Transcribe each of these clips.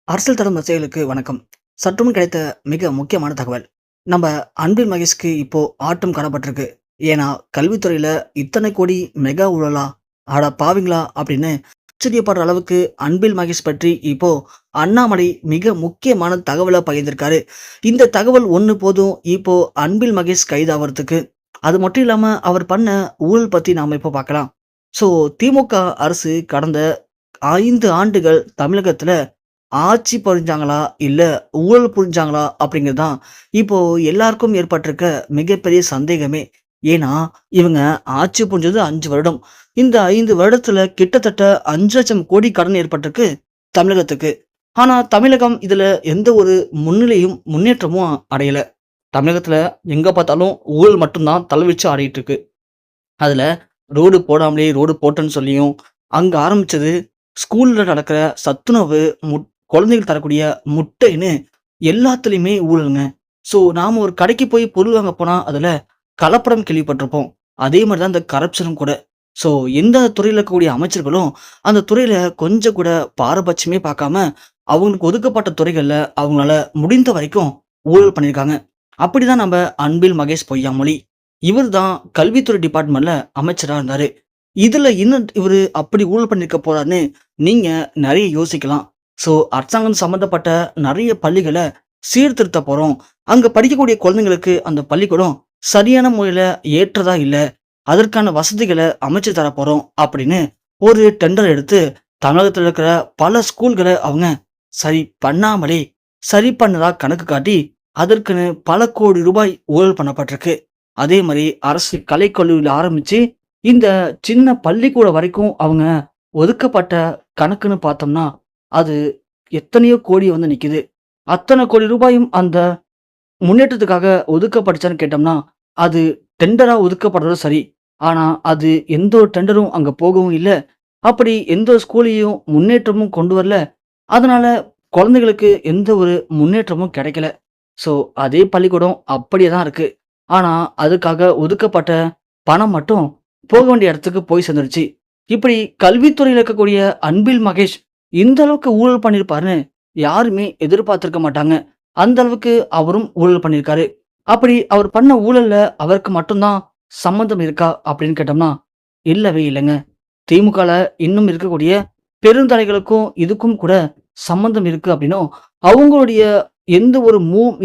அரசியல் தரும் ரசிகர்களுக்கு வணக்கம். சற்றுமுன் கிடைத்த மிக முக்கியமான தகவல். நம்ம அன்பில் மகேஷ்க்கு இப்போ ஆட்டம் காணப்பட்டிருக்கு. ஏன்னா, கல்வித்துறையில இத்தனை கோடி மெகா ஊழலா? அட பாவிங்களா! அப்படின்னு ஆச்சரியப்படுற அளவுக்கு அன்பில் மகேஷ் பற்றி இப்போ அண்ணாமலை மிக முக்கியமான தகவல பகிர்ந்திருக்காரு. இந்த தகவல் ஒண்ணு போதும் இப்போ அன்பில் மகேஷ் கைதாவறதுக்கு. அது மட்டும் இல்லாம அவர் பண்ண ஊழல் பத்தி நாம இப்போ பார்க்கலாம். ஸோ திமுக அரசு கடந்த 5 ஆண்டுகள் தமிழகத்துல ஆட்சி புரிஞ்சாங்களா? இல்ல ஊழல் புரிஞ்சாங்களா? அப்படிங்கிறது தான் இப்போ எல்லாருக்கும் ஏற்பட்டிருக்க மிகப்பெரிய சந்தேகமே. ஏன்னா, இவங்க ஆட்சி புரிஞ்சது 5 வருடம். இந்த 5 வருடத்துல கிட்டத்தட்ட 5,00,000 கோடி கடன் ஏற்பட்டிருக்கு தமிழகத்துக்கு. ஆனா, தமிழகம் இதுல எந்த ஒரு முன்னிலையும், முன்னேற்றமும் அடையல. தமிழகத்துல எங்க பார்த்தாலும் ஊழல் மட்டும் தான் தலைவிரிச்சு ஆடிட்டு இருக்கு. அதுல ரோடு போடாமலே ரோடு போட்டேன்னு சொல்லியும், அங்க ஆரம்பிச்சது ஸ்கூல்ல நடக்கிற சத்துணவு, குழந்தைகள் தரக்கூடிய முட்டைன்னு எல்லாத்துலயுமே ஊழலுங்க. ஸோ நாம ஒரு கடைக்கு போய் பொருள் வாங்க போனா, அதுல கலப்படம் கேள்விப்பட்டிருப்போம். அதே மாரி தான் இந்த கரப்ஷனும் கூட. ஸோ எந்த துறையில இருக்கக்கூடிய அமைச்சர்களும், அந்த துறையில கொஞ்சம் கூட பாரபட்சமே பார்க்காம, அவங்களுக்கு ஒதுக்கப்பட்ட துறைகள்ல அவங்களால முடிந்த வரைக்கும் ஊழல் பண்ணியிருக்காங்க. அப்படிதான் நம்ம அன்பில் மகேஷ் பொய்யாமொழி. இவர் தான் கல்வித்துறை டிபார்ட்மெண்ட்ல அமைச்சரா இருந்தாரு. இதுல இன்னும் இவரு அப்படி ஊழல் பண்ணியிருக்க போறாருன்னு நீங்க நெறைய யோசிக்கலாம். ஸோ அரசாங்கம் சம்மந்தப்பட்ட நெறைய பள்ளிகள சீர்திருத்த போறோம். அங்க படிக்கக்கூடிய குழந்தைங்களுக்கு அந்த பள்ளிக்கூடம் சரியான முறையில ஏற்றதா இல்ல. அதற்கான வசதிகள அமைச்சு தரப்போறோம் அப்படின்னு ஒரு டெண்டர் எடுத்து தமிழகத்துல இருக்கிற பல ஸ்கூல்கள அவங்க சரி பண்ணாமலே சரி பண்ணதா கணக்கு காட்டி, அதற்குன்னு பல கோடி ரூபாய் ஊழல் பண்ணப்பட்டிருக்கு. அதே மாரி அரசு கலைக்கல்லூரியில ஆரம்பிச்சு, இந்த சின்ன பள்ளிக்கூடம் வரைக்கும் அவங்க ஒதுக்கப்பட்ட கணக்குன்னு பார்த்தோம்னா, அது எத்தனையோ கோடி வந்து நிக்குது. அத்தனை கோடி ரூபாயும் அந்த முன்னேற்றத்துக்காக ஒதுக்கப்பட்டுச்சான்னு கேட்டோம்னா, அது டெண்டரா ஒதுக்கப்படுறது சரி. ஆனா, அது எந்த ஒரு டெண்டரும் அங்க போகவும் இல்ல. அப்படி எந்த ஒரு ஸ்கூல்லயும் முன்னேற்றமும் கொண்டு வரல. அதனால குழந்தைகளுக்கு எந்த ஒரு முன்னேற்றமும் கிடைக்கல. ஸோ அதே பள்ளிக்கூடம் அப்படியே தான் இருக்கு. ஆனா, அதுக்காக ஒதுக்கப்பட்ட பணம் மட்டும் போக வேண்டிய இடத்துக்கு போய் சேர்ந்துருச்சு. இப்படி கல்வித்துறையில இருக்கக்கூடிய அன்பில் மகேஷ் இந்த அளவுக்கு ஊழல் பண்ணியிருப்பாருன்னு யாருமே எதிர்பார்த்திருக்க மாட்டாங்க. அந்த அளவுக்கு அவரும் ஊழல் பண்ணியிருக்காரு. அப்படி அவர் பண்ண ஊழல்ல அவருக்கு மட்டும் தான் சம்மந்தம் இருக்கா அப்படின்னு கேட்டோம்னா, இல்லவே இல்லங்க. திமுகல இன்னும் இருக்கக்கூடிய பெருந்தலைகளுக்கும் இதுக்கும் கூட சம்மந்தம் இருக்கு அப்படின்னும், அவங்களுடைய எந்த ஒரு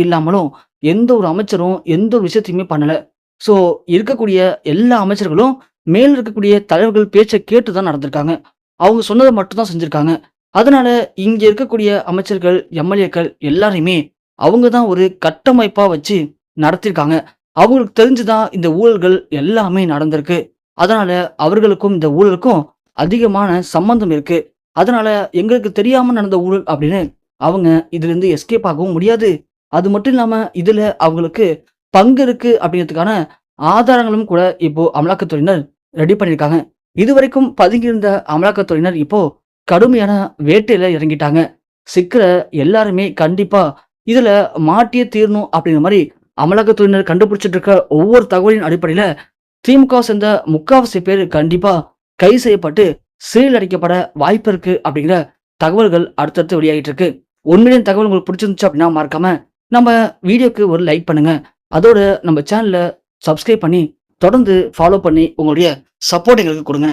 இல்லாமலும் எந்த ஒரு அமைச்சரும் எந்த ஒரு விஷயத்தையுமே பண்ணல. ஸோ இருக்கக்கூடிய எல்லா அமைச்சர்களும் மேல் இருக்கக்கூடிய தலைவர்கள் பேச்ச கேட்டு தான் நடந்திருக்காங்க. அவங்க சொன்னத மட்டும் தான் செஞ்சிருக்காங்க. அதனால இங்க இருக்கக்கூடிய அமைச்சர்கள், எம்.எல்.ஏக்கள் எல்லாரையுமே அவங்க தான் ஒரு கட்டமைப்பா வச்சு நடத்தியிருக்காங்க. அவங்களுக்கு தெரிஞ்சு தான் இந்த ஊழல்கள் எல்லாமே நடந்திருக்கு. அதனால அவர்களுக்கும் இந்த ஊழலுக்கும் அதிகமான சம்பந்தம் இருக்கு. அதனால எங்களுக்கு தெரியாம நடந்த ஊழல் அப்படின்னு அவங்க இதிலிருந்து எஸ்கேப் ஆகவும் முடியாது. அது மட்டும் இல்லாம இதுல அவங்களுக்கு பங்கு இருக்கு அப்படிங்கிறதுக்கான ஆதாரங்களும் கூட இப்போ அமலாக்கத்துறையினர் ரெடி பண்ணியிருக்காங்க. இதுவரைக்கும் பதுங்கியிருந்த அமலாக்கத்துறையினர் இப்போ கடுமையான வேட்டையில இறங்கிட்டாங்க. சிக்கிற எல்லாருமே கண்டிப்பா இதுல மாட்டியே தீரணும் அப்படிங்கிற மாரி அமலாக்கத்துறையினர் கண்டுபிடிச்சிட்டு இருக்க ஒவ்வொரு தகவலின் அடிப்படையில திமுக சேர்ந்த முக்காவாசி பேர் கண்டிப்பா கைது செய்யப்பட்டு சிறையில் அடைக்கப்பட வாய்ப்பு இருக்கு அப்படிங்கிற தகவல்கள் அடுத்தடுத்து வெளியாகிட்டு இருக்கு. உண்மையிலே தகவல் உங்களுக்கு பிடிச்சிருந்துச்சு அப்படின்னா மறக்காம நம்ம வீடியோக்கு ஒரு லைக் பண்ணுங்க. அதோட நம்ம சேனலை சப்ஸ்கிரைப் பண்ணி தொடர்ந்து ஃபாலோ பண்ணி உங்களுடைய சப்போர்ட் எங்களுக்கு கொடுங்க.